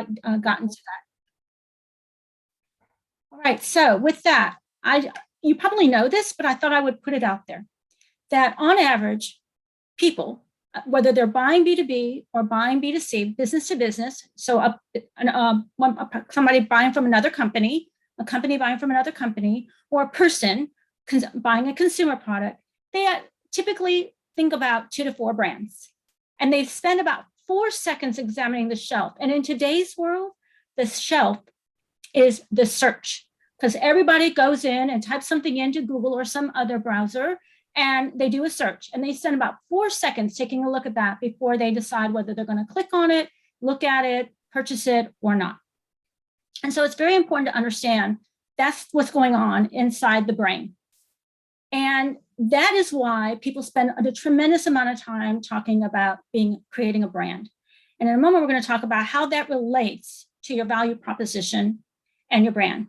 quite gotten to that. All right, so with that, you probably know this, but I thought I would put it out there, that on average, people, whether they're buying B2B or buying B2C, business to business, so somebody buying from another company, a company buying from another company, or a person buying a consumer product, they typically think about 2 to 4 brands. And they spend about 4 seconds examining the shelf. And in today's world, the shelf is the search, because everybody goes in and types something into Google or some other browser, and they do a search, and they spend about 4 seconds taking a look at that before they decide whether they're going to click on it, look at it, purchase it, or not. And so it's very important to understand that's what's going on inside the brain. And that is why people spend a tremendous amount of time talking about creating a brand. And in a moment, we're going to talk about how that relates to your value proposition and your brand.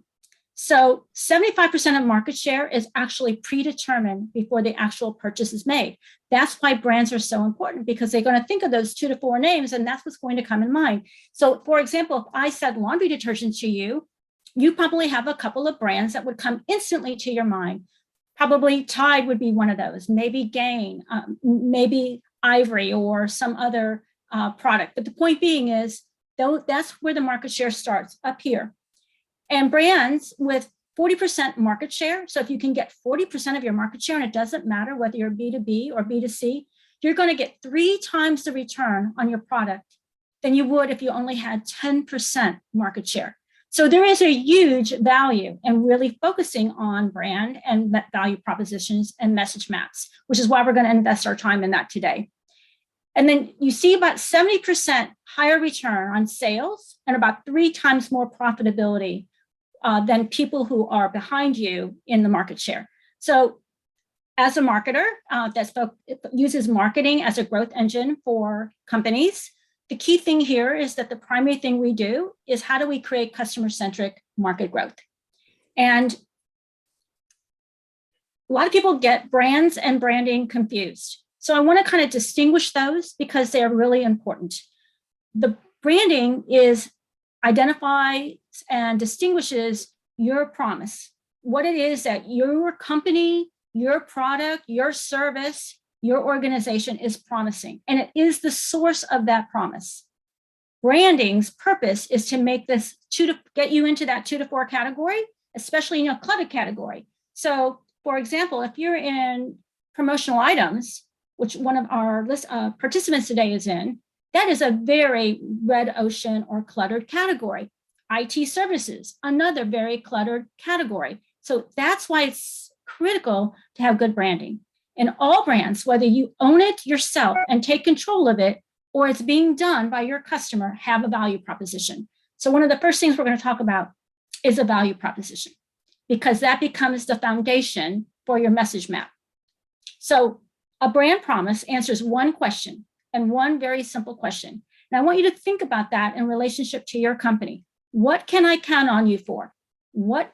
So 75% of market share is actually predetermined before the actual purchase is made. That's why brands are so important, because they're going to think of those 2 to 4 names, and that's what's going to come in mind. So for example, if I said laundry detergent to you, you probably have a couple of brands that would come instantly to your mind. Probably Tide would be one of those, maybe Gain, maybe Ivory, or some other product. But the point being is, that's where the market share starts, up here. And brands with 40% market share, so if you can get 40% of your market share, and it doesn't matter whether you're B2B or B2C, you're going to get 3 times the return on your product than you would if you only had 10% market share. So there is a huge value in really focusing on brand and value propositions and message maps, which is why we're going to invest our time in that today. And then you see about 70% higher return on sales and about 3 times more profitability than people who are behind you in the market share. So as a marketer that uses marketing as a growth engine for companies, the key thing here is that the primary thing we do is how do we create customer-centric market growth? And a lot of people get brands and branding confused. So I want to kind of distinguish those because they are really important. The branding identifies and distinguishes your promise, what it is that your company, your product, your service, your organization is promising, and it is the source of that promise. Branding's purpose is to make this get you into that 2 to 4 category, especially in a cluttered category. So, for example, if you're in promotional items, which one of our participants today is in, that is a very red ocean or cluttered category. IT services, another very cluttered category. So that's why it's critical to have good branding. And all brands, whether you own it yourself and take control of it, or it's being done by your customer, have a value proposition. So one of the first things we're going to talk about is a value proposition, because that becomes the foundation for your message map. So a brand promise answers one question, and one very simple question. And I want you to think about that in relationship to your company. What can I count on you for? What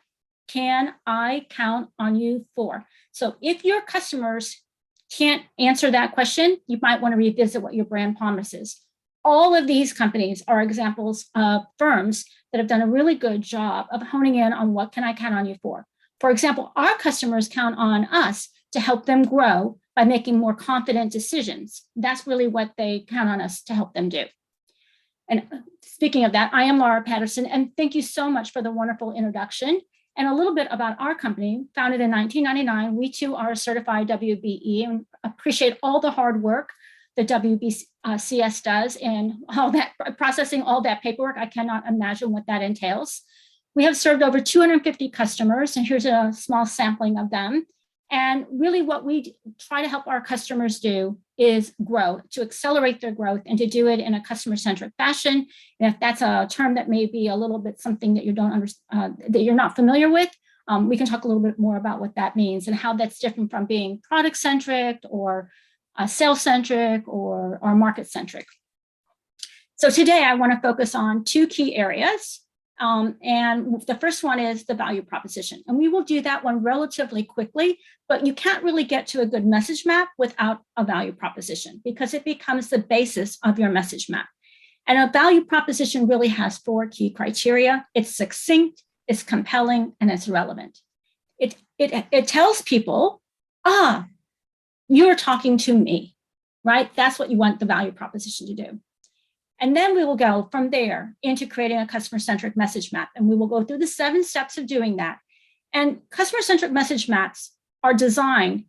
can I count on you for? So if your customers can't answer that question, you might want to revisit what your brand promise is. All of these companies are examples of firms that have done a really good job of honing in on what can I count on you for. For example, our customers count on us to help them grow by making more confident decisions. That's really what they count on us to help them do. And speaking of that, I am Laura Patterson, and thank you so much for the wonderful introduction. And a little bit about our company, founded in 1999. We too are a certified WBE, and appreciate all the hard work that WBCS does in all that processing all that paperwork. I cannot imagine what that entails. We have served over 250 customers, and here's a small sampling of them. And really what we try to help our customers do is grow, to accelerate their growth, and to do it in a customer-centric fashion. And if that's a term that may be a little bit something that you don't understand, that you're not familiar with, we can talk a little bit more about what that means and how that's different from being product-centric or sales-centric or market-centric. So today I want to focus on 2 key areas. And the first one is the value proposition. And we will do that one relatively quickly, but you can't really get to a good message map without a value proposition, because it becomes the basis of your message map. And a value proposition really has 4 key criteria. It's succinct, it's compelling, and it's relevant. It tells people, you're talking to me, right? That's what you want the value proposition to do. And then we will go from there into creating a customer-centric message map. And we will go through the 7 steps of doing that. And customer-centric message maps are designed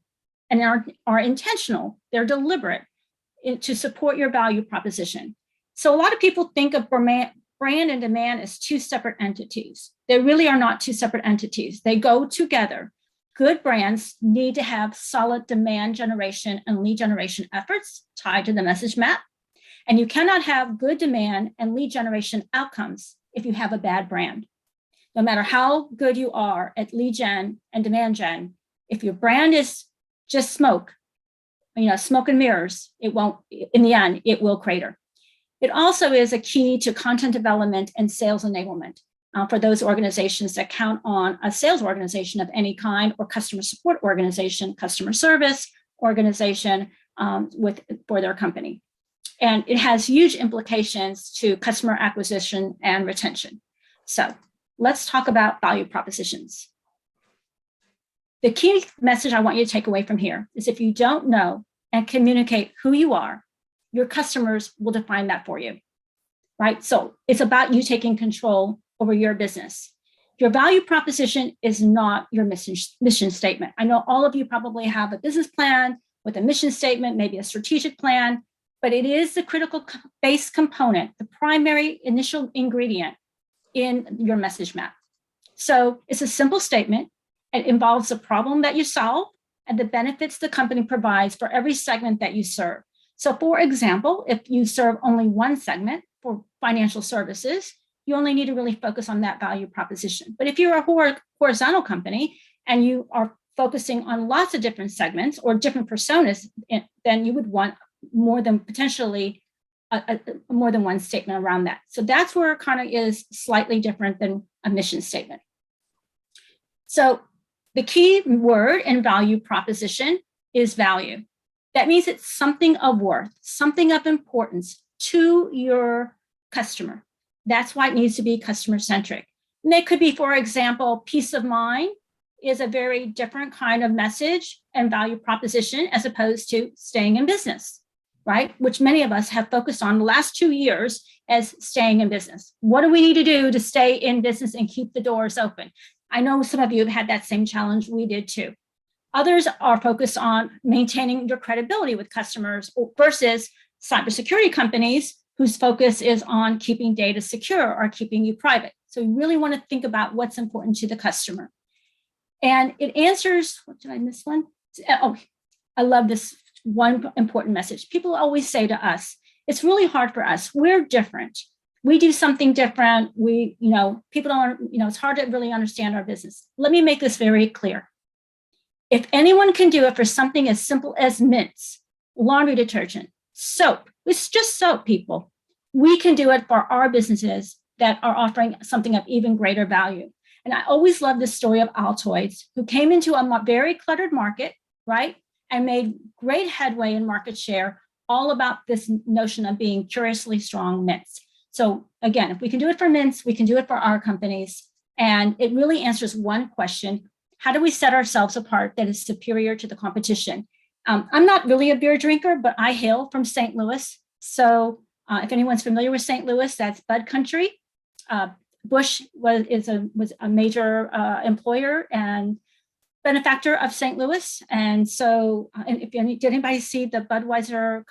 and are intentional. They're deliberate to support your value proposition. So a lot of people think of brand and demand as 2 separate entities. They really are not 2 separate entities. They go together. Good brands need to have solid demand generation and lead generation efforts tied to the message map. And you cannot have good demand and lead generation outcomes if you have a bad brand. No matter how good you are at lead gen and demand gen, if your brand is just smoke and mirrors, it won't, in the end, it will crater. It also is a key to content development and sales enablement for those organizations that count on a sales organization of any kind or customer support organization, customer service organization for their company. And it has huge implications to customer acquisition and retention. So let's talk about value propositions. The key message I want you to take away from here is if you don't know and communicate who you are, your customers will define that for you, right? So it's about you taking control over your business. Your value proposition is not your mission statement. I know all of you probably have a business plan with a mission statement, maybe a strategic plan, but it is the critical base component, the primary initial ingredient in your message map. So it's a simple statement. It involves the problem that you solve and the benefits the company provides for every segment that you serve. So for example, if you serve only one segment for financial services, you only need to really focus on that value proposition. But if you're a horizontal company and you are focusing on lots of different segments or different personas, then you would want more than potentially more than one statement around that. So that's where it kind of is slightly different than a mission statement. So the key word in value proposition is value. That means it's something of worth, something of importance to your customer. That's why it needs to be customer-centric. And they could be, for example, peace of mind is a very different kind of message and value proposition as opposed to staying in business, right? Which many of us have focused on the last 2 years as staying in business. What do we need to do to stay in business and keep the doors open? I know some of you have had that same challenge. We did too. Others are focused on maintaining your credibility with customers versus cybersecurity companies whose focus is on keeping data secure or keeping you private. So you really want to think about what's important to the customer. And it answers, what did I miss one? Oh, I love this one important message. People always say to us, it's really hard for us. We're different. We do something different. People don't, it's hard to really understand our business. Let me make this very clear. If anyone can do it for something as simple as mints, laundry detergent, soap, it's just soap, people. We can do it for our businesses that are offering something of even greater value. And I always love this story of Altoids, who came into a very cluttered market, right? And made great headway in market share, all about this notion of being curiously strong mints. So again, if we can do it for mints, we can do it for our companies. And it really answers one question: how do we set ourselves apart that is superior to the competition? I'm not really a beer drinker, but I hail from St. Louis. So if anyone's familiar with St. Louis, that's Bud Country. Bush was a major employer and benefactor of St. Louis. And so did anybody see the Budweiser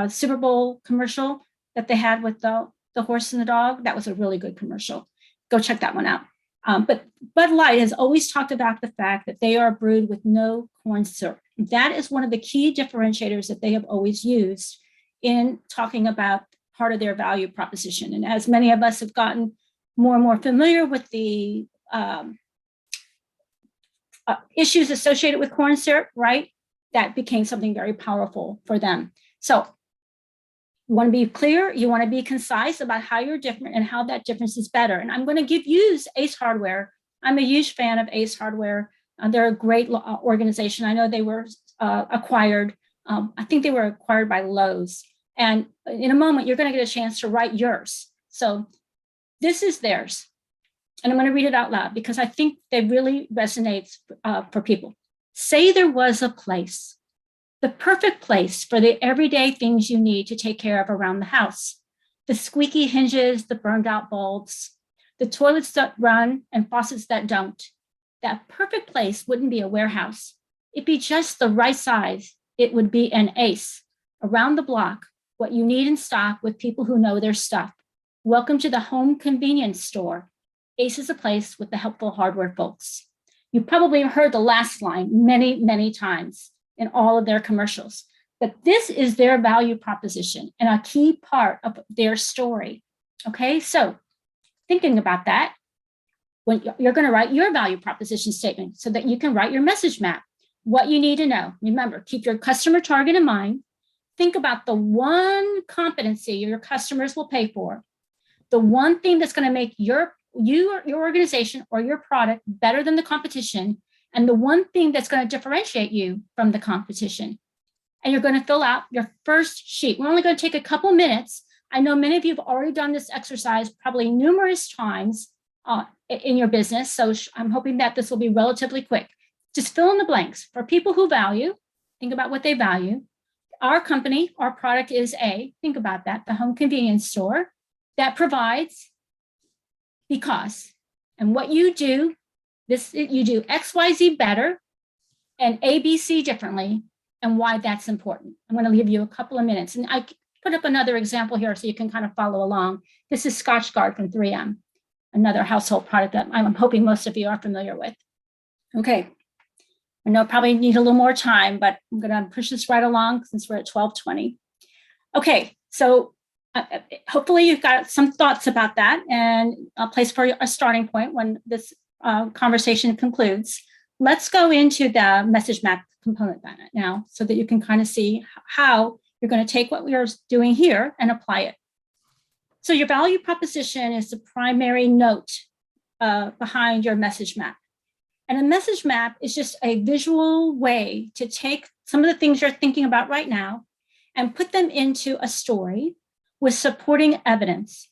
Super Bowl commercial that they had with the horse and the dog? That was a really good commercial. Go check that one out. But Bud Light has always talked about the fact that they are brewed with no corn syrup. That is one of the key differentiators that they have always used in talking about part of their value proposition. And as many of us have gotten more and more familiar with the issues associated with corn syrup, right? That became something very powerful for them. So you want to be clear, you want to be concise about how you're different and how that difference is better. And I'm going to use Ace Hardware. I'm a huge fan of Ace Hardware. They're a great organization. I know they were acquired. I think they were acquired by Lowe's. And in a moment, you're going to get a chance to write yours. So this is theirs. And I'm going to read it out loud because I think they really resonate for people. Say there was a place, the perfect place for the everyday things you need to take care of around the house. The squeaky hinges, the burned out bulbs, the toilets that run and faucets that don't. That perfect place wouldn't be a warehouse. It'd be just the right size. It would be an ace. Around the block, what you need in stock with people who know their stuff. Welcome to the home convenience store. Ace is a place with the helpful hardware folks. You probably heard the last line many, many times in all of their commercials. But this is their value proposition and a key part of their story. Okay, so thinking about that, when you're going to write your value proposition statement so that you can write your message map, what you need to know. Remember, keep your customer target in mind. Think about the one competency your customers will pay for, the one thing that's going to make your organization or your product better than the competition, and the one thing that's going to differentiate you from the competition. And you're going to fill out your first sheet. We're only going to take a couple minutes. I know many of you have already done this exercise probably numerous times in your business. So I'm hoping that this will be relatively quick. Just fill in the blanks. For people who value, think about what they value. Our company, our product is think about that, the home convenience store that provides because. And what you do, you do XYZ better and ABC differently, and why that's important. I'm going to give you a couple of minutes. And I put up another example here so you can kind of follow along. This is Scotch Guard from 3M, another household product that I'm hoping most of you are familiar with. Okay. I know I probably need a little more time, but I'm going to push this right along since we're at 12:20. Okay, so hopefully you've got some thoughts about that and a place for a starting point when this conversation concludes. Let's go into the message map component now so that you can kind of see how you're going to take what we are doing here and apply it. So your value proposition is the primary note behind your message map. And a message map is just a visual way to take some of the things you're thinking about right now and put them into a story with supporting evidence.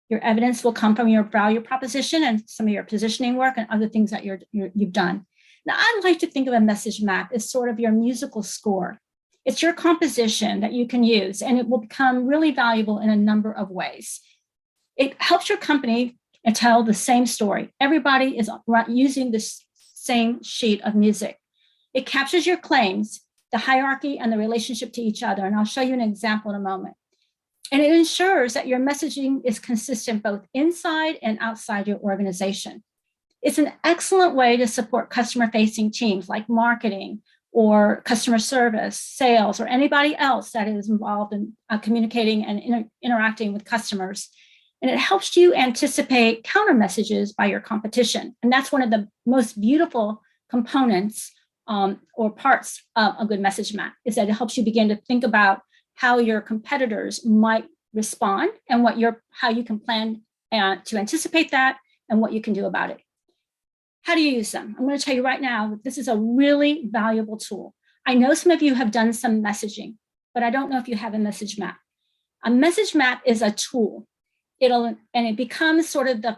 Your evidence will come from your value proposition and some of your positioning work and other things that you've done. Now, I like to think of a message map as sort of your musical score. It's your composition that you can use, and it will become really valuable in a number of ways. It helps your company tell the same story. Everybody is using this same sheet of music. It captures your claims, the hierarchy, and the relationship to each other. And I'll show you an example in a moment. And it ensures that your messaging is consistent both inside and outside your organization. It's an excellent way to support customer-facing teams like marketing or customer service, sales, or anybody else that is involved in communicating and interacting with customers. And it helps you anticipate counter messages by your competition. And that's one of the most beautiful components or parts of a good message map, is that it helps you begin to think about how your competitors might respond and how you can plan to anticipate that and what you can do about it. How do you use them? I'm going to tell you right now that this is a really valuable tool. I know some of you have done some messaging, but I don't know if you have a message map. A message map is a tool. It becomes sort of the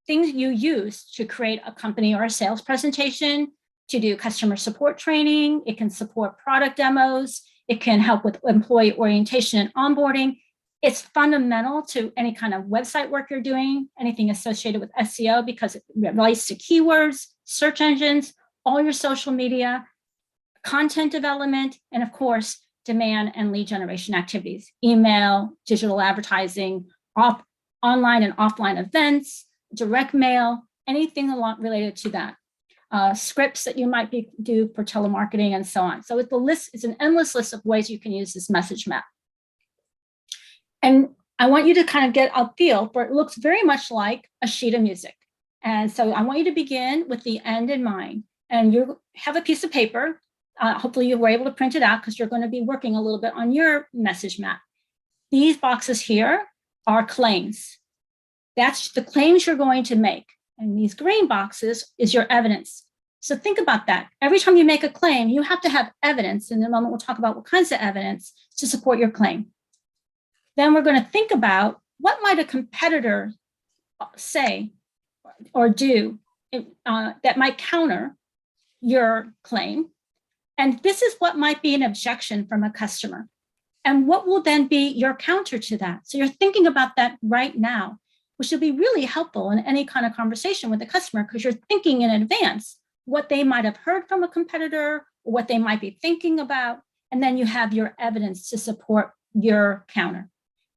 things you use to create a company or a sales presentation, to do customer support training. It can support product demos. It can help with employee orientation and onboarding. It's fundamental to any kind of website work you're doing, anything associated with SEO, because it relates to keywords, search engines, all your social media, content development, and of course, demand and lead generation activities, email, digital advertising, online and offline events, direct mail, anything related to that. Scripts that you might do for telemarketing and so on. So it's an endless list of ways you can use this message map. And I want you to kind of get a feel for it. Looks very much like a sheet of music. And so I want you to begin with the end in mind. And you have a piece of paper. Hopefully you were able to print it out because you're going to be working a little bit on your message map. These boxes here are claims. That's the claims you're going to make. And these green boxes is your evidence. So think about that. Every time you make a claim, you have to have evidence. In a moment, we'll talk about what kinds of evidence to support your claim. Then we're going to think about what might a competitor say or do that might counter your claim. And this is what might be an objection from a customer. And what will then be your counter to that? So you're thinking about that right now, which will be really helpful in any kind of conversation with the customer, because you're thinking in advance what they might have heard from a competitor, or what they might be thinking about, and then you have your evidence to support your counter.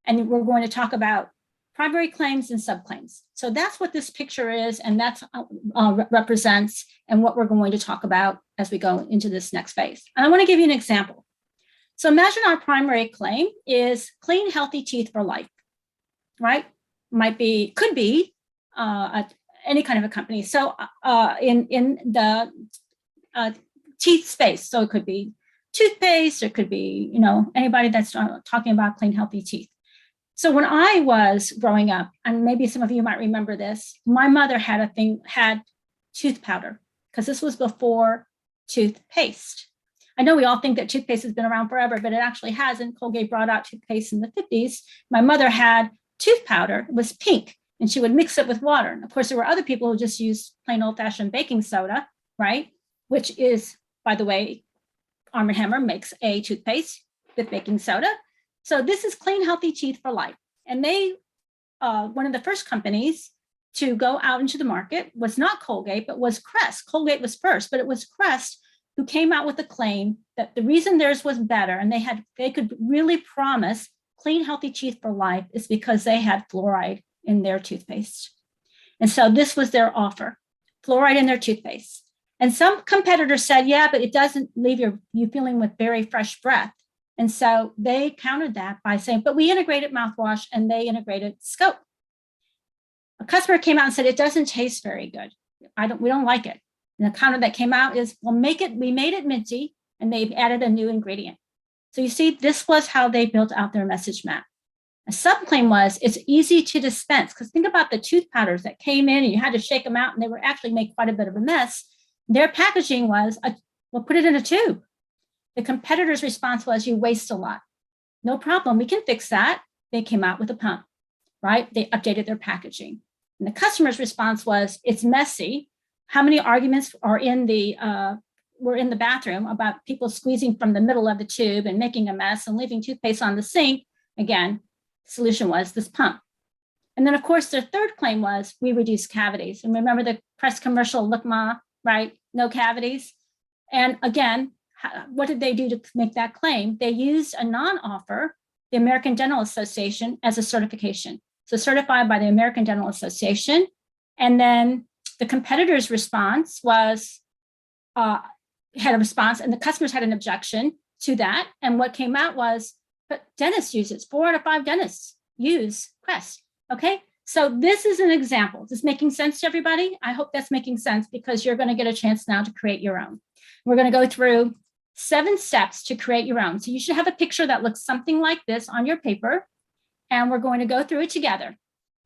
And we're going to talk about primary claims and subclaims. So that's what this picture is, and that's represents, and what we're going to talk about as we go into this next phase. And I want to give you an example. So imagine our primary claim is clean, healthy teeth for life, right? Could be any kind of a company. So in the teeth space, so it could be toothpaste, it could be, anybody that's talking about clean, healthy teeth. So when I was growing up, and maybe some of you might remember this, my mother had tooth powder, because this was before toothpaste. I know we all think that toothpaste has been around forever, but it actually hasn't. Colgate brought out toothpaste in the 50s. My mother had tooth powder. It was pink, and she would mix it with water. And of course, there were other people who just used plain old-fashioned baking soda, right? Which is, by the way, Arm & Hammer makes a toothpaste with baking soda. So this is clean, healthy teeth for life. And they, one of the first companies to go out into the market was not Colgate, but was Crest. Colgate was first, but it was Crest who came out with a claim that the reason theirs was better, and they could really promise clean, healthy teeth for life, is because they had fluoride in their toothpaste. And so this was their offer, fluoride in their toothpaste. And some competitors said, yeah, but it doesn't leave you feeling with very fresh breath. And so they countered that by saying, but we integrated mouthwash, and they integrated scope. A customer came out and said, it doesn't taste very good. We don't like it. And the counter that came out is, we made it minty, and they've added a new ingredient. So you see, this was how they built out their message map. A subclaim was, it's easy to dispense, because think about the tooth powders that came in and you had to shake them out, and they were actually make quite a bit of a mess. Their packaging was, we'll put it in a tube. The competitor's response was, you waste a lot. No problem, we can fix that. They came out with a pump, right? They updated their packaging. And the customer's response was, it's messy. How many arguments were in the bathroom about people squeezing from the middle of the tube and making a mess and leaving toothpaste on the sink? Again, the solution was this pump. And then, of course, their third claim was, we reduce cavities. And remember the press commercial, Look Ma, right? No cavities. And again, what did they do to make that claim? They used a non-offer, the American Dental Association, as a certification. So certified by the American Dental Association. And then the competitor's response was, had a response, and the customers had an objection to that. And what came out was, but dentists use it. 4 out of 5 dentists use Crest. Okay, so this is an example. Is this making sense to everybody? I hope that's making sense, because you're going to get a chance now to create your own. We're going to go through 7 steps to create your own. So you should have a picture that looks something like this on your paper, and we're going to go through it together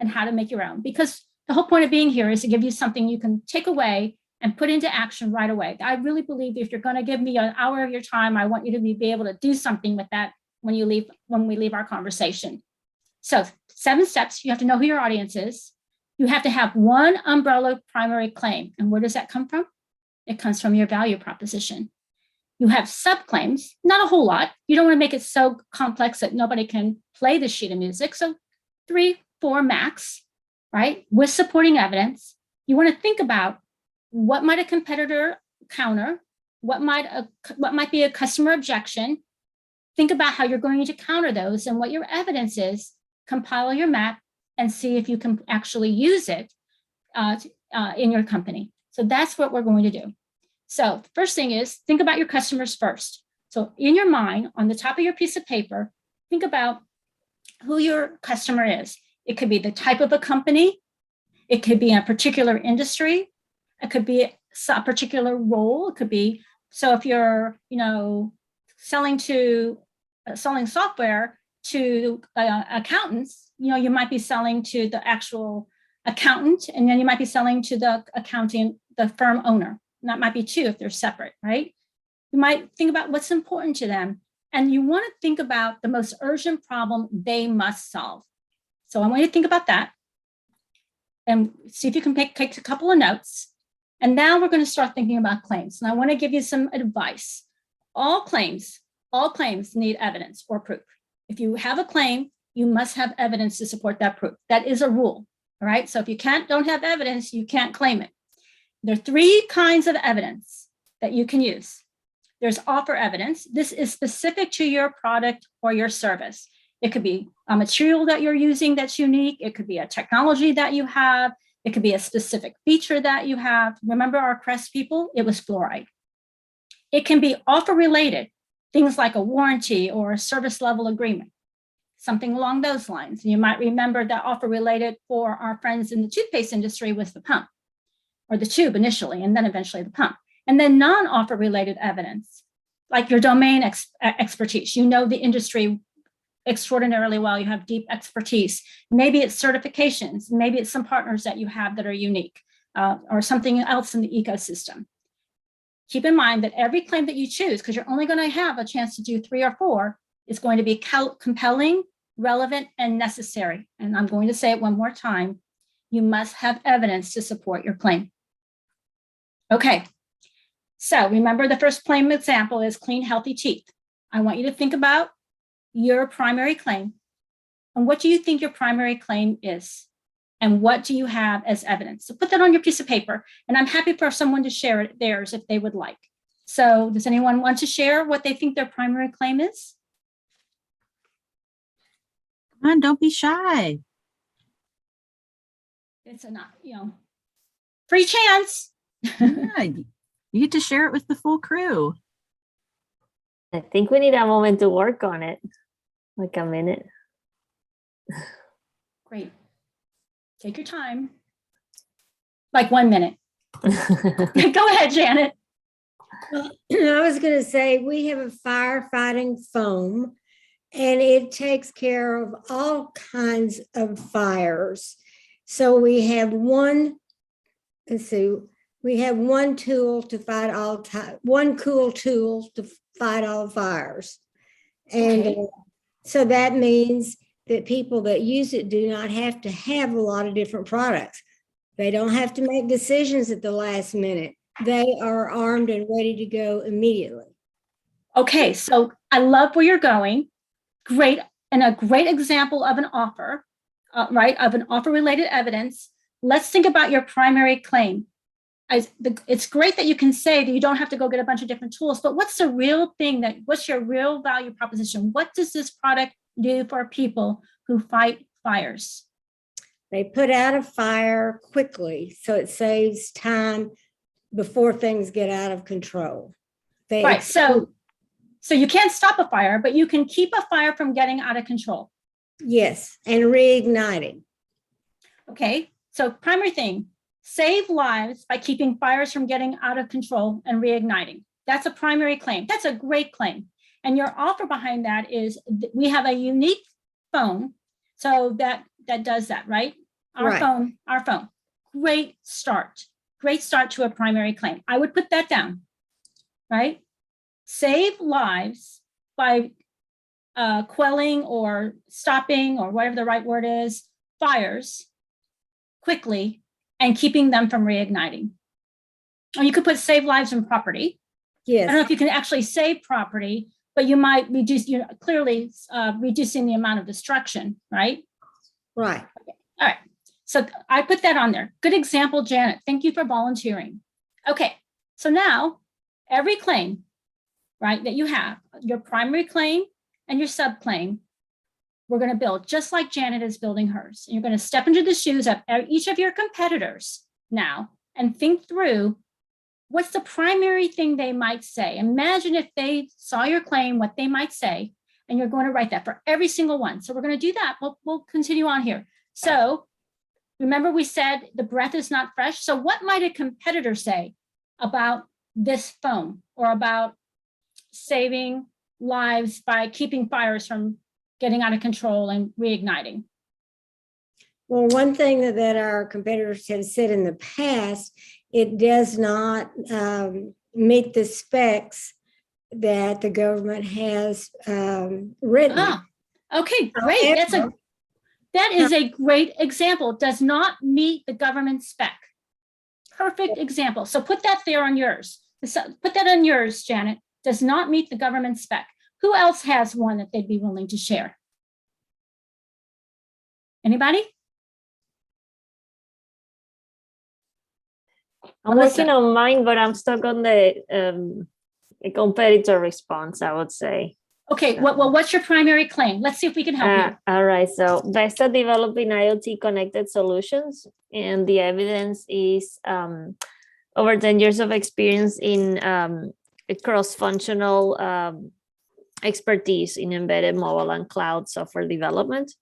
and how to make your own. Because the whole point of being here is to give you something you can take away and put into action right away. I really believe if you're going to give me an hour of your time, I want you to be able to do something with that when we leave our conversation. So 7 steps. You have to know who your audience is. You have to have one umbrella primary claim. And where does that come from? It comes from your value proposition. You have subclaims, not a whole lot. You don't want to make it so complex that nobody can play the sheet of music. So 3, 4 max, right? With supporting evidence. You want to think about, what might a competitor counter? What might be a customer objection? Think about how you're going to counter those and what your evidence is. Compile your map and see if you can actually use it in your company. So that's what we're going to do. So the first thing is, think about your customers first. So in your mind, on the top of your piece of paper, think about who your customer is. It could be the type of a company. It could be in a particular industry. It could be a particular role. It could be, so if you're, selling software to accountants, you might be selling to the actual accountant, and then you might be selling to the firm owner. And that might be 2 if they're separate, right? You might think about what's important to them And you want to think about the most urgent problem they must solve. So I want you to think about that and see if you can take a couple of notes. And now we're going to start thinking about claims. And I want to give you some advice. All claims need evidence or proof. If you have a claim, you must have evidence to support that proof. That is a rule, all right? So if you don't have evidence, you can't claim it. There are three kinds of evidence that you can use. There's offer evidence. This is specific to your product or your service. It could be a material that you're using that's unique. It could be a technology that you have. It could be a specific feature that you have. Remember our Crest people? It was fluoride. It can be offer related, things like a warranty or a service level agreement, something along those lines. You might remember that offer related for our friends in the toothpaste industry was the pump, or the tube initially, and then eventually the pump. And then non-offer related evidence, like your domain expertise. You know the industry extraordinarily well. You have deep expertise. Maybe it's certifications. Maybe it's some partners that you have that are unique, or something else in the ecosystem. Keep in mind that every claim that you choose, because you're only going to have a chance to do 3 or 4, is going to be compelling, relevant, and necessary. And I'm going to say it one more time. You must have evidence to support your claim. Okay. So remember, the first claim example is clean, healthy teeth. I want you to think about your primary claim and what do you think your primary claim is? And what do you have as evidence? So put that on your piece of paper, and I'm happy for someone to share theirs if they would like. So does anyone want to share what they think their primary claim is? Come on, don't be shy. It's a free chance. Yeah, you get to share it with the full crew. I think we need a moment to work on it, like a minute. Great. Take your time. Like 1 minute. Go ahead, Janet. Well, I was going to say we have a firefighting foam, and it takes care of all kinds of fires. So we have one tool to fight all one cool tool to fight all fires. And Okay. So that means that people that use it do not have to have a lot of different products. They don't have to make decisions at the last minute. They are armed and ready to go immediately. Okay, so I love where you're going. Great, and a great example of an offer, right, of an offer-related evidence. Let's think about your primary claim. It's great that you can say that you don't have to go get a bunch of different tools, but what's the real thing what's your real value proposition? What does this product do for people who fight fires? They put out a fire quickly, so it saves time before things get out of control. Right, so you can't stop a fire, but you can keep a fire from getting out of control. Yes, and reigniting. Okay, so primary thing, save lives by keeping fires from getting out of control and reigniting. That's a primary claim. That's a great claim. And your offer behind that is we have a unique phone, so that does that, right? Our phone. Great start to a primary claim. I would put that down, right? Save lives by quelling or stopping, or whatever the right word is, fires quickly and keeping them from reigniting. Or you could put save lives and property. Yes. I don't know if you can actually save property, but you might reduce, clearly reducing the amount of destruction, right? Right. Okay. All right. So I put that on there. Good example, Janet. Thank you for volunteering. Okay. So now every claim, right, that you have, your primary claim and your subclaim, we're going to build just like Janet is building hers. And you're going to step into the shoes of each of your competitors now and think through what's the primary thing they might say. Imagine if they saw your claim, what they might say, and you're going to write that for every single one. So we're going to do that. We'll continue on here. So remember we said the breath is not fresh. So what might a competitor say about this foam or about saving lives by keeping fires from getting out of control and reigniting? Well, one thing that our competitors have said in the past, it does not meet the specs that the government has written. Ah, okay, great. That is a great example. Does not meet the government spec. Perfect example. So put that there on yours. Put that on yours, Janet. Does not meet the government spec. Who else has one that they'd be willing to share? Anybody? I'm Melissa. working on mine, but I'm stuck on the competitor response, I would say. Okay, well, what's your primary claim? Let's see if we can help you. All right, so best at developing IoT connected solutions, and the evidence is over 10 years of experience in cross-functional expertise in embedded mobile and cloud software development.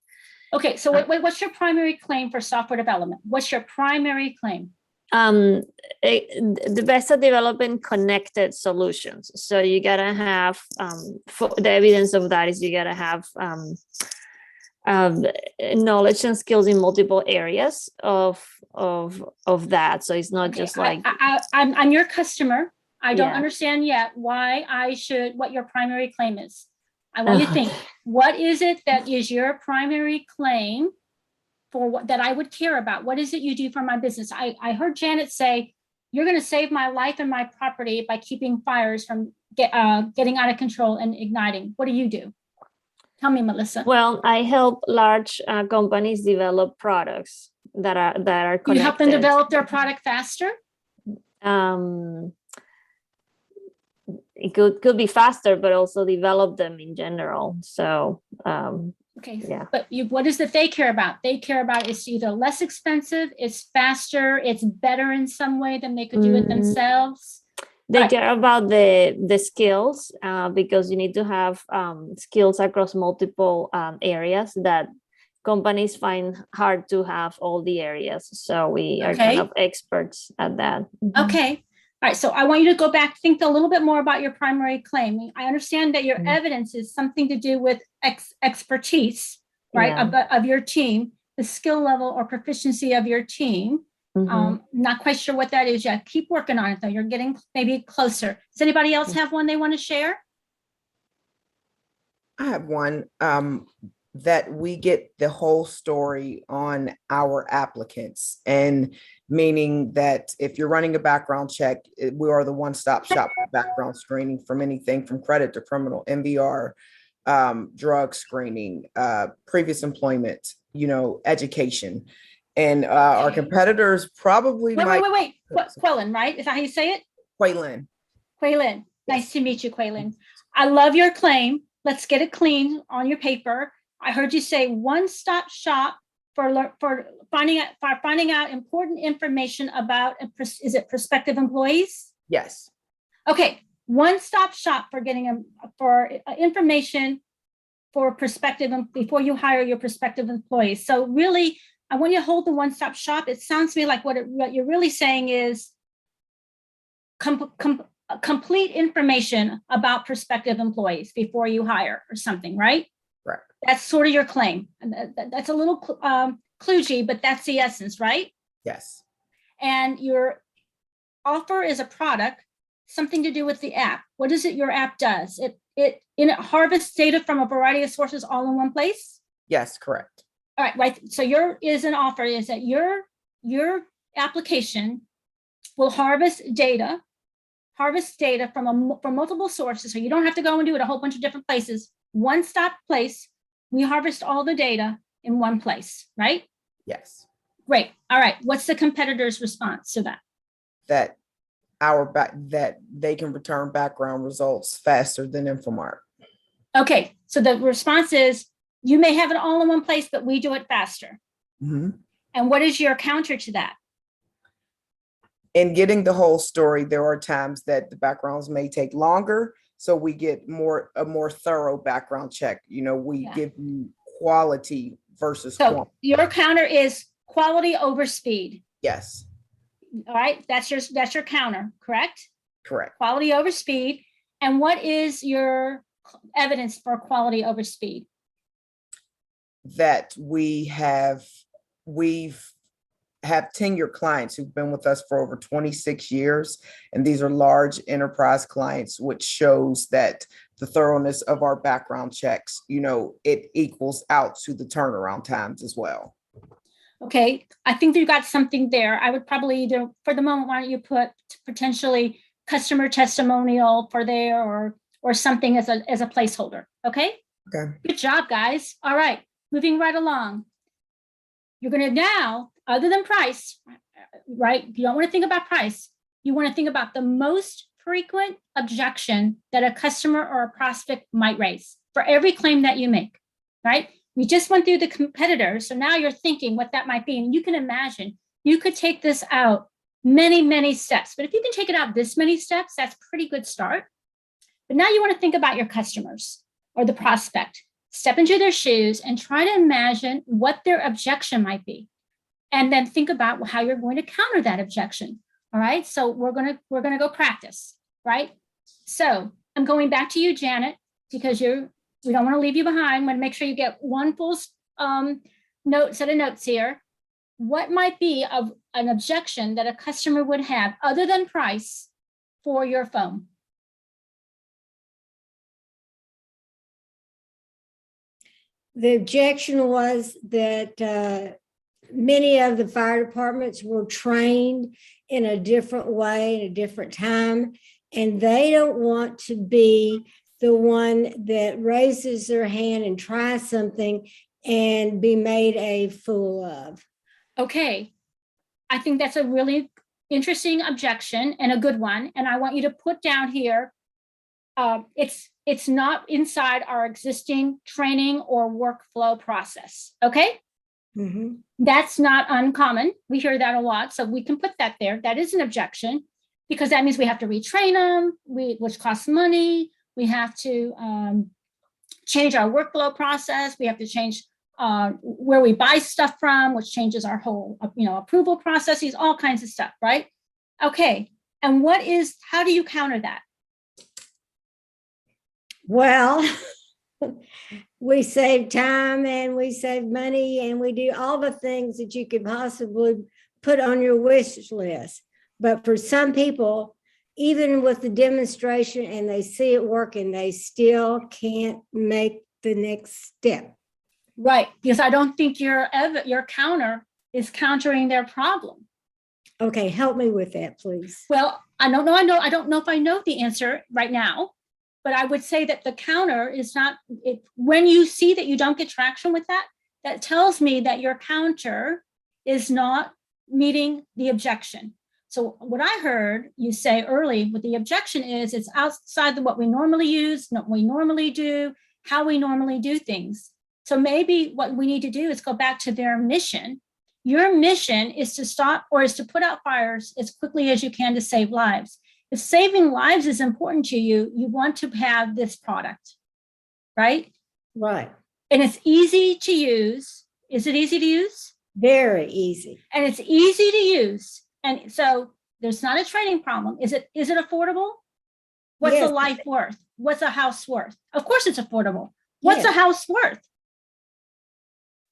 Okay, so what's your primary claim for software development? What's your primary claim? The best at developing connected solutions. So you gotta have the evidence of that is you gotta have knowledge and skills in multiple areas of that. So it's not Okay, just like I'm your customer. I don't Yeah. understand yet what your primary claim is. I want you to think, what is it that is your primary claim for what that I would care about? What is it you do for my business? I heard Janet say, you're going to save my life and my property by keeping fires from getting out of control and igniting. What do you do? Tell me, Melissa. Well, I help large companies develop products that are connected. You help them develop their product faster? It could be faster, but also develop them in general. So Okay, yeah. But what is it they care about? They care about it's either less expensive, it's faster, it's better in some way than they could do it themselves. They Right. care about the skills because you need to have skills across multiple areas that companies find hard to have all the areas. So we are kind Okay. of experts at that. Okay. All right. So I want you to go back, think a little bit more about your primary claim. I understand that your evidence is something to do with expertise, right, Yeah. of your team, the skill level or proficiency of your team. Not quite sure what that is yet. Keep working on it, though. You're getting maybe closer. Does anybody else have one they want to share? I have one that we get the whole story on our applicants, and meaning that if you're running a background check, we are the one-stop shop for background screening from anything from credit to criminal, MVR, drug screening, previous employment, education. And our competitors probably Wait. Quellen, right? Is that how you say it? Quaylin. Quaylin. Nice to meet you, Quaylin. I love your claim. Let's get it clean on your paper. I heard you say one-stop shop for finding out important information about, is it prospective employees? Yes. Okay, one-stop shop for getting information for prospective before you hire your prospective employees. So really, I want you to hold the one-stop shop. It sounds to me like what you're really saying is complete information about prospective employees before you hire or something, right? Right. That's sort of your claim. That's a little kludgy, but that's the essence, right? Yes. And your offer is a product, something to do with the app. What is it your app does? It harvests data from a variety of sources all in one place? Yes, correct. All right. So your offer is that your application will harvest data from multiple sources. So you don't have to go and do it a whole bunch of different places. One-stop place. We harvest all the data in one place, right? Yes. Great. All right. What's the competitor's response to that? That that they can return background results faster than Infomart. Okay. So the response is, you may have it all in one place, but we do it faster. And what is your counter to that? In getting the whole story, there are times that the backgrounds may take longer. So we get a more thorough background check. We give you quality versus so quantity. Your counter is quality over speed. Yes. All right. That's your counter, correct? Correct. Quality over speed. And what is your evidence for quality over speed? That we've have tenured clients who've been with us for over 26 years. And these are large enterprise clients, which shows that the thoroughness of our background checks, it equals out to the turnaround times as well. Okay, I think that you got something there. I would probably either, for the moment, why don't you put potentially customer testimonial for there or something as a placeholder, okay? Okay. Good job, guys. All right, moving right along. You're gonna now, other than price, right? You don't wanna think about price. You wanna think about the most frequent objection that a customer or a prospect might raise for every claim that you make, right? We just went through the competitors, so now you're thinking what that might be, and you can imagine, you could take this out many, many steps, but if you can take it out this many steps, that's a pretty good start. But now you wanna think about your customers or the prospect. Step into their shoes and try to imagine what their objection might be. And then think about how you're going to counter that objection. All right, so we're gonna go practice, right? So I'm going back to you, Janet, because we don't want to leave you behind. Want to make sure you get one full set of notes here. What might be of an objection that a customer would have other than price for your phone? The objection was that many of the fire departments were trained in a different way, in a different time, and they don't want to be the one that raises their hand and tries something and be made a fool of. Okay, I think that's a really interesting objection and a good one. And I want you to put down here, it's not inside our existing training or workflow process, okay? Mm-hmm. That's not uncommon. We hear that a lot, so we can put that there. That is an objection because that means we have to retrain them, which costs money. We have to change our workflow process. We have to change where we buy stuff from, which changes our whole, approval processes, all kinds of stuff, right? Okay, and how do you counter that? Well, we save time and we save money and we do all the things that you could possibly put on your wish list. But for some people, even with the demonstration and they see it working, they still can't make the next step. Right, because I don't think your counter is countering their problem. Okay, help me with that, please. Well, I don't know if I know the answer right now, but I would say that the counter is not, when you see that you don't get traction with that, that tells me that your counter is not meeting the objection. So what I heard you say early with the objection is it's outside of what we normally use, what we normally do, how we normally do things. So maybe what we need to do is go back to their mission. Your mission is to stop or is to put out fires as quickly as you can to save lives. If saving lives is important to you, you want to have this product, right? Right. And it's easy to use. Is it easy to use? Very easy. And it's easy to use. And so there's not a training problem. Is it affordable? What's Yes. a life worth? What's a house worth? Of course it's affordable. What's Yes. a house worth?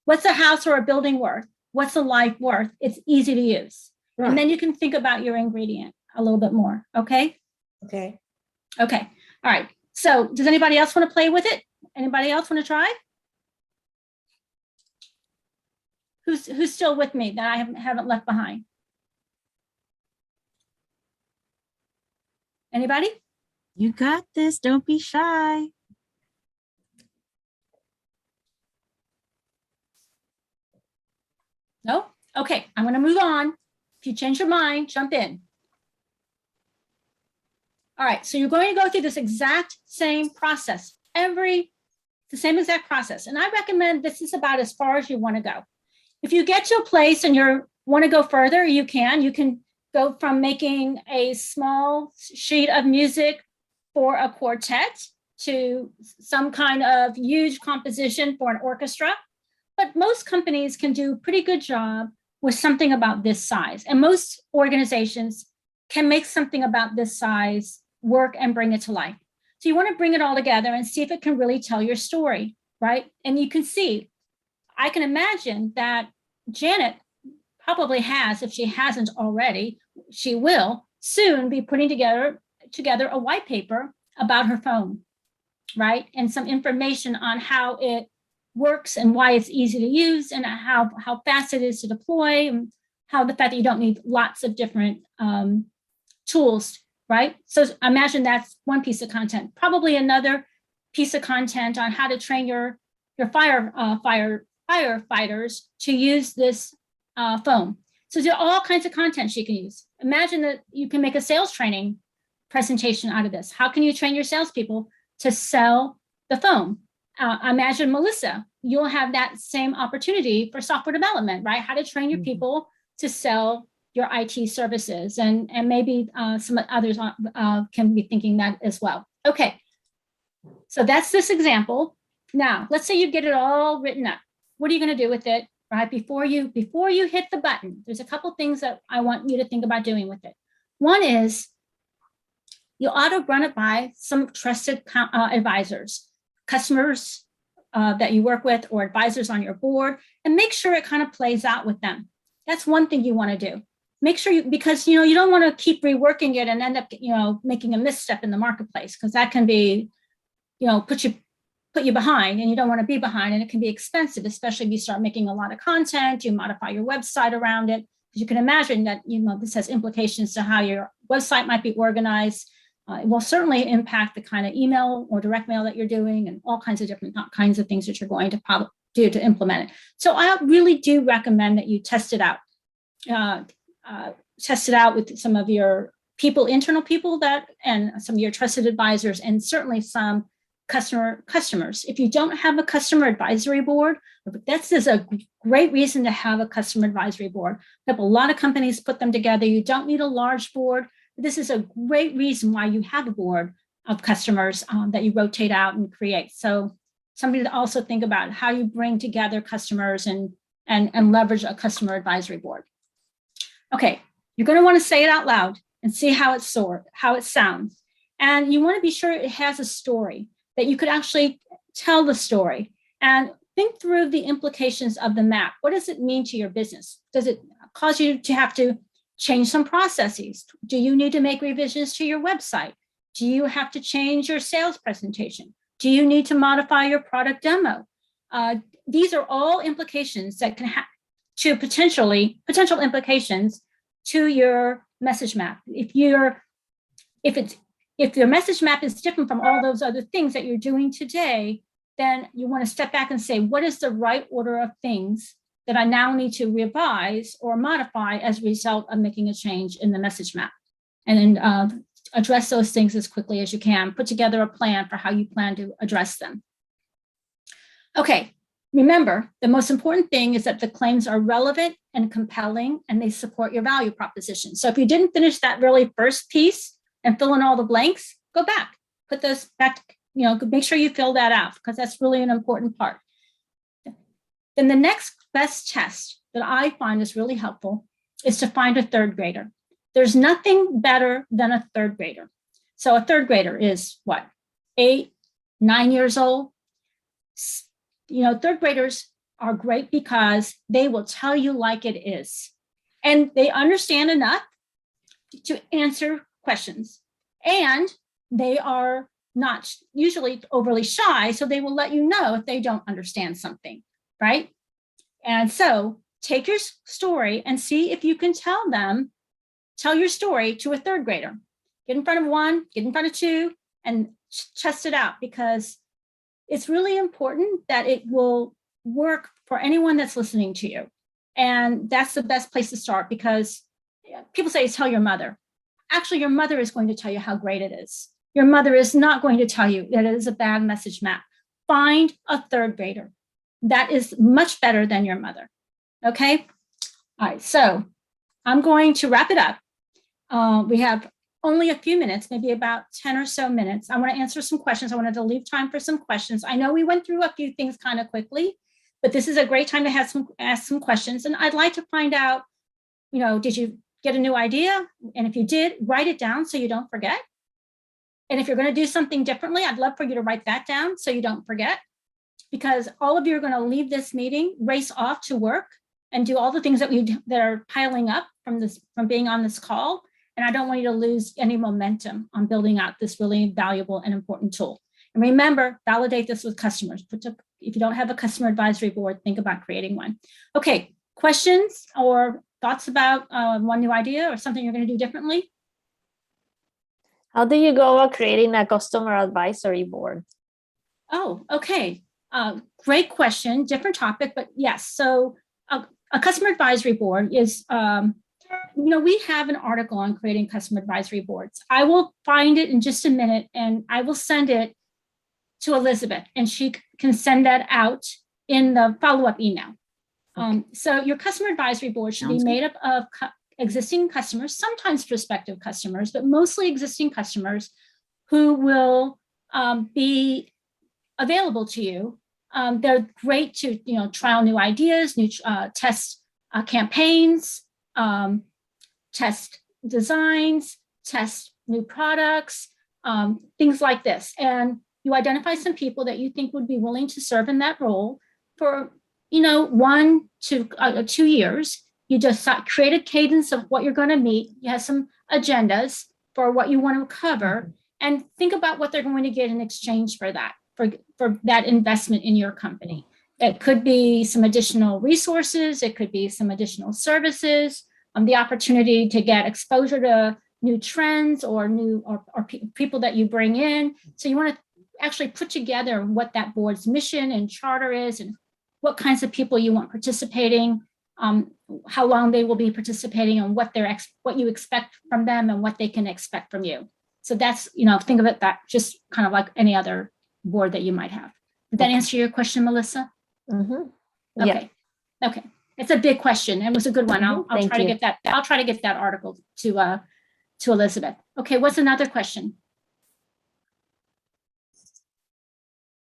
What's a house or a building worth? What's a life worth? It's easy to use. Right. And then you can think about your ingredient a little bit more, okay? Okay. Okay, all right. So does anybody else want to play with it? Anybody else want to try? Who's still with me that I haven't left behind? Anybody? You got this. Don't be shy. No? Okay, I'm going to move on. If you change your mind, jump in. All right, so you're going to go through this exact same process, the same exact process. And I recommend this is about as far as you want to go. If you get to a place and you want to go further, you can go from making a small sheet of music for a quartet to some kind of huge composition for an orchestra. But most companies can do a pretty good job with something about this size. And most organizations can make something about this size work and bring it to life. So you want to bring it all together and see if it can really tell your story, right? And you can see, I can imagine that Janet probably has, if she hasn't already, she will soon be putting together a white paper about her phone, right? And some information on how it works and why it's easy to use and how fast it is to deploy, and how the fact that you don't need lots of different tools, right? So imagine that's one piece of content. Probably another piece of content on how to train your firefighters to use this phone. So there are all kinds of content you can use. Imagine that you can make a sales training presentation out of this. How can you train your salespeople to sell the phone? Imagine, Melissa, you'll have that same opportunity for software development, right? How to train your people to sell your IT services, and maybe some others can be thinking that as well. Okay, so that's this example. Now, let's say you get it all written up. What are you going to do with it, right? Before you hit the button, there's a couple things that I want you to think about doing with it. One is you ought to run it by some trusted advisors, customers that you work with, or advisors on your board, and make sure it kind of plays out with them. That's one thing you want to do. Make sure because you don't want to keep reworking it and end up making a misstep in the marketplace, because that can be put you behind, and you don't want to be behind, and it can be expensive, especially if you start making a lot of content, you modify your website around it, because you can imagine that this has implications to how your website might be organized. It will certainly impact the kind of email or direct mail that you're doing, and all kinds of different kinds of things that you're going to do to implement it. So I really do recommend that you test it out. Test it out with some of your internal people and some of your trusted advisors, and certainly some customers. If you don't have a customer advisory board, this is a great reason to have a customer advisory board. A lot of companies put them together. You don't need a large board. This is a great reason why you have a board of customers that you rotate out and create. So somebody to also think about how you bring together customers and leverage a customer advisory board. Okay, you're going to want to say it out loud and see how it sounds. And you want to be sure it has a story, that you could actually tell the story, and think through the implications of the map. What does it mean to your business? Does it cause you to have to change some processes? Do you need to make revisions to your website? Do you have to change your sales presentation? Do you need to modify your product demo? These are all implications that can have potential implications to your message map. If your message map is different from all those other things that you're doing today, then you want to step back and say, what is the right order of things that I now need to revise or modify as a result of making a change in the message map? And then address those things as quickly as you can. Put together a plan for how you plan to address them. Okay, remember, the most important thing is that the claims are relevant and compelling, and they support your value proposition. So if you didn't finish that really first piece and fill in all the blanks, go back, put those back, make sure you fill that out, because that's really an important part. Then the next best test that I find is really helpful is to find a third grader. There's nothing better than a third grader. So a third grader is what, 8, 9 years old? Third graders are great because they will tell you like it is. And they understand enough to answer questions. And they are not usually overly shy, so they will let you know if they don't understand something, right? And so take your story and see if you can tell your story to a third grader. Get in front of 1, get in front of 2, and test it out, because it's really important that it will work for anyone that's listening to you. And that's the best place to start, because people say, tell your mother. Actually, your mother is going to tell you how great it is. Your mother is not going to tell you that it is a bad message map. Find a third grader. That is much better than your mother. Okay? All right, so I'm going to wrap it up. We have only a few minutes, maybe about 10 or so minutes. I want to answer some questions. I wanted to leave time for some questions. I know we went through a few things kind of quickly, but this is a great time to ask some questions. And I'd like to find out, did you get a new idea? And if you did, write it down so you don't forget. And if you're going to do something differently, I'd love for you to write that down so you don't forget, because all of you are going to leave this meeting, race off to work, and do all the things that are piling up from being on this call. And I don't want you to lose any momentum on building out this really valuable and important tool. And remember, validate this with customers. If you don't have a customer advisory board, think about creating one. Okay, questions or thoughts about one new idea or something you're going to do differently? How do you go about creating a customer advisory board? Oh, okay. Great question. Different topic, but yes. So a customer advisory board is, we have an article on creating customer advisory boards. I will find it in just a minute and I will send it to Elizabeth and she can send that out in the follow-up email. So your customer advisory board should be made up of existing customers, sometimes prospective customers, but mostly existing customers who will be available to you. They're great to trial new ideas, test campaigns, test designs, test new products, things like this. And you identify some people that you think would be willing to serve in that role for 1 to 2 years. You just create a cadence of what you're going to meet. You have some agendas for what you want to cover, and think about what they're going to get in exchange for that, for that investment in your company. It could be some additional resources. It could be some additional services, the opportunity to get exposure to new trends or people that you bring in. So you want to actually put together what that board's mission and charter is, and what kinds of people you want participating, how long they will be participating, and what you expect from them and what they can expect from you. So that's, think of it that just kind of like any other board that you might have. Did that answer your question, Melissa? Mm-hmm. Okay. Yeah. Okay. It's a big question. It was a good one. I'll try to get that. I'll try to get that article to Elizabeth. Okay. What's another question?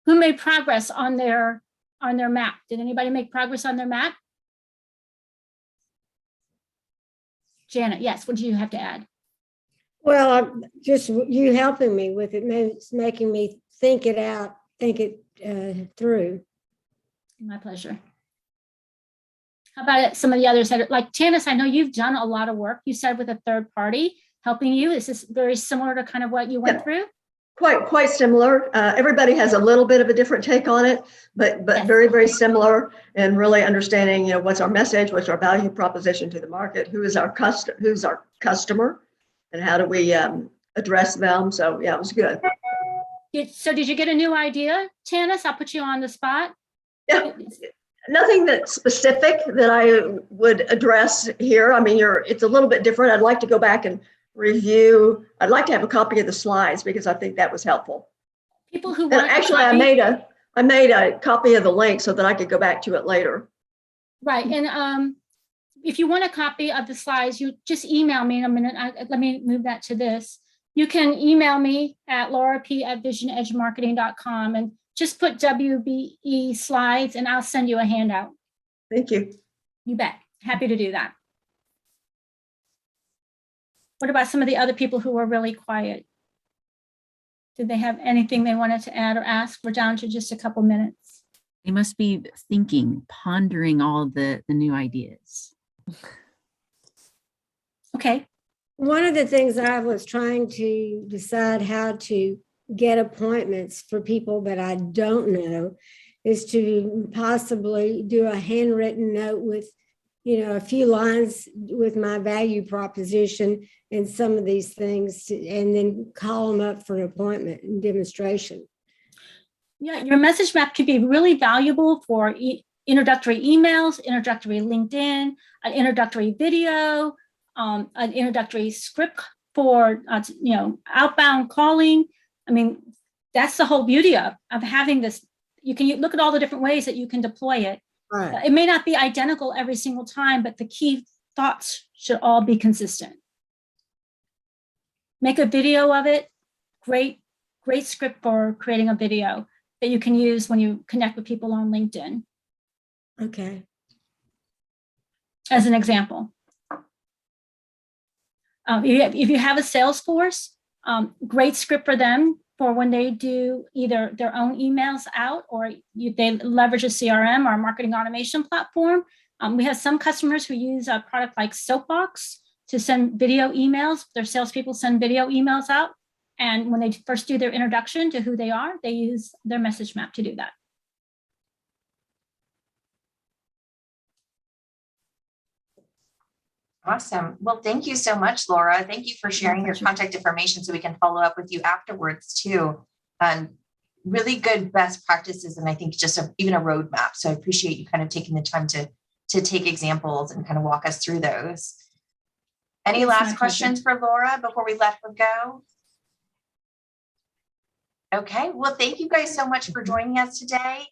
Who made progress on their map? Did anybody make progress on their map? Janet, yes. What do you have to add? Well, just you helping me with it, it's making me think it through. My pleasure. How about some of the others that like Tanis? I know you've done a lot of work. You said with a third party helping you. Is this very similar to kind of what you went through? Quite similar. Everybody has a little bit of a different take on it, but Yes. very, very similar, and really understanding, what's our message, what's our value proposition to the market, who's our customer, and how do we address them. So yeah, it was good. So did you get a new idea, Tanis? I'll put you on the spot. Yeah, nothing that's specific that I would address here. I mean, it's a little bit different. I'd like to go back and review. I'd like to have a copy of the slides because I think that was helpful. People who And want actually, I made a copy of the link so that I could go back to it later. right. And if you want a copy of the slides, you just email me in a minute. Let me move that to this. You can email me at laurap@visionedgemarketing.com and just put WBE slides and I'll send you a handout. Thank you. You bet. Happy to do that. What about some of the other people who were really quiet? Did they have anything they wanted to add or ask? We're down to just a couple minutes. They must be thinking, pondering all the new ideas. Okay. One of the things I was trying to decide how to get appointments for people that I don't know is to possibly do a handwritten note with, a few lines with my value proposition and some of these things, and then call them up for an appointment and demonstration. Yeah, your message map could be really valuable for introductory emails, introductory LinkedIn, an introductory video, an introductory script for outbound calling. I mean, that's the whole beauty of having this. You can look at all the different ways that you can deploy it. Right. It may not be identical every single time, but the key thoughts should all be consistent. Make a video of it. Great script for creating a video that you can use when you connect with people on LinkedIn. Okay. As an example. If you have a sales force, great script for them for when they do either their own emails out or they leverage a CRM or a marketing automation platform. We have some customers who use a product like Soapbox to send video emails. Their salespeople send video emails out. And when they first do their introduction to who they are, they use their message map to do that. Awesome. Well, thank you so much, Laura. Thank you for sharing your pleasure. contact information so we can follow up with you afterwards too. Really good best practices, and I think just even a roadmap. So I appreciate you kind of taking the time to take examples and kind of walk us through those. Any It's my last questions for Laura before we let her go? Okay, well, thank you guys so much for joining us today.